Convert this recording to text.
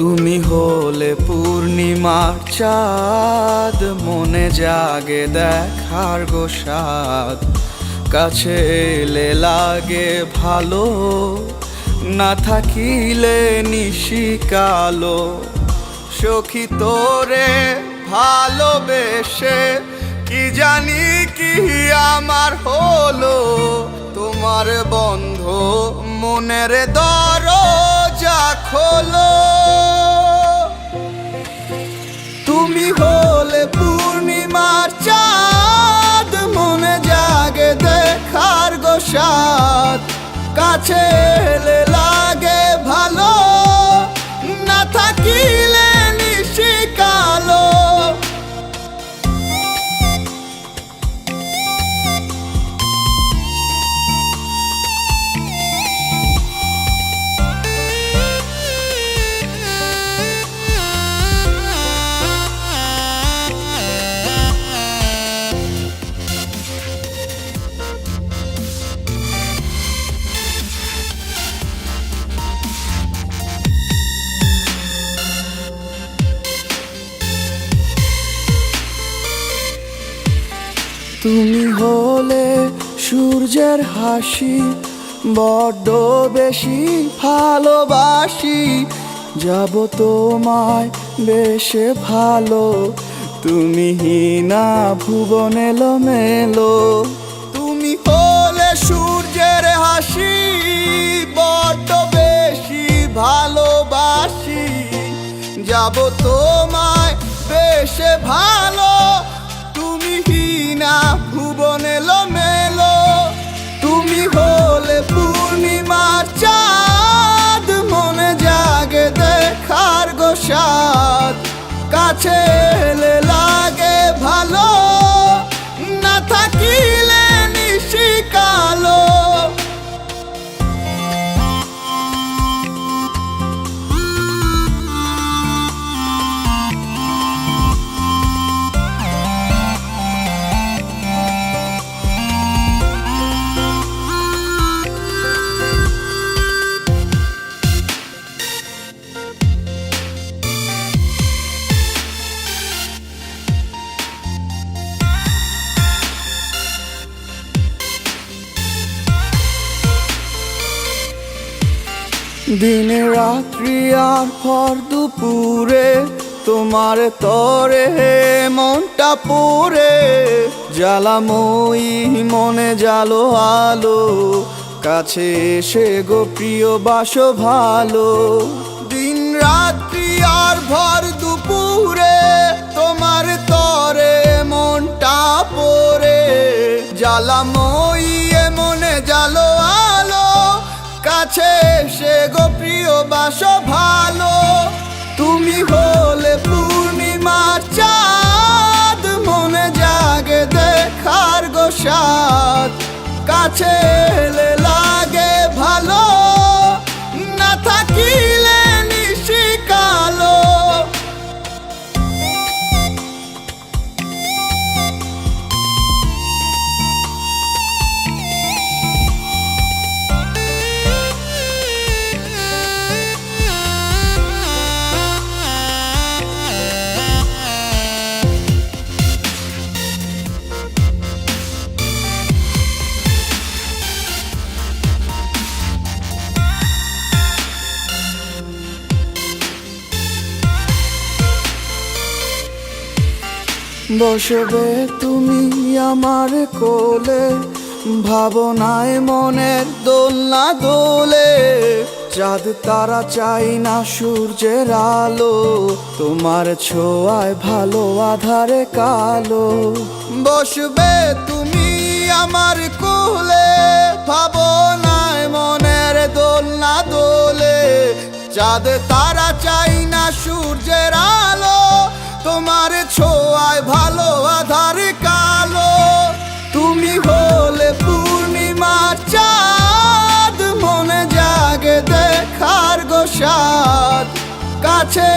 তুমি হলে পূর্ণিমার চাঁদ, মনে জাগে দেখার গো সাদ। কাছে এলে লাগে ভালো, না থাকিলে নিশি কালো। সখী তোরে ভালোবেসে কি জানি কি আমার হলো, তোমার বন্ধ মনের দরজা খোলো। তুমি হলে পূর্ণিমার চাঁদ, মনে জাগে দেখার গো সাদ। কাছে এলে লাগে ভালো, না থাকিলে নিশি কালো। তুমি হলে সূর্যের হাসি, বড্ড বেশি ভালোবাসি। যাব তোমায় বেশে ভালো, তুমি না ভুবন এলোমেলো। তুমি হলে সূর্যের হাসি, বড্ড বেশি ভালোবাসি। যাব তোমায় বেশে ভালো, তুমি না ভুবন এলোমেলো। তুমি হলে পূর্ণিমার চাঁদ, মনে জাগে দেখার গো সাদ। কাছে এলে লাগে ভালো, না থাকিলে নিশি কালো। দিনে রাত্রি আর ভর দুপুরে, তোমার তরে মনটা পড়ে। জ্বালাময়ী মনে জালো আলো, কাছে এসে গো প্রিয় বাসো ভালো। দিন রাত্রি আর ভর দুপুরে, তোমার তরে মনটা পড়ে। জ্বালাময়ী মনে জালো আলো, কাছে এসে গো প্রিয় বাসো ভালো। তুমি হলে পূর্ণিমার চাঁদ, মনে জাগে দেখার গো সাদ। কাছে এলে লাগে ভালো, না থাকিলে নিশি কালো। বসবে তুমি আমার কোলে, ভাবনায় মনের দোলনা দোলে। চাঁদ তারা চাই না সূর্যের আলো, তোমার ছোঁয়ায় ভালো আধারে কালো। বসবে তুমি আমার কোলে, ভাবনায় মনের দোলনা দোলে। চাঁদ তারা চাই না সূর্যের আলো, তোমার ছোঁয়ায় ভালো আধার কালো। তুমি হলে পূর্ণিমার চাঁদ, মনে জাগে দেখার গো সাদ। কাছে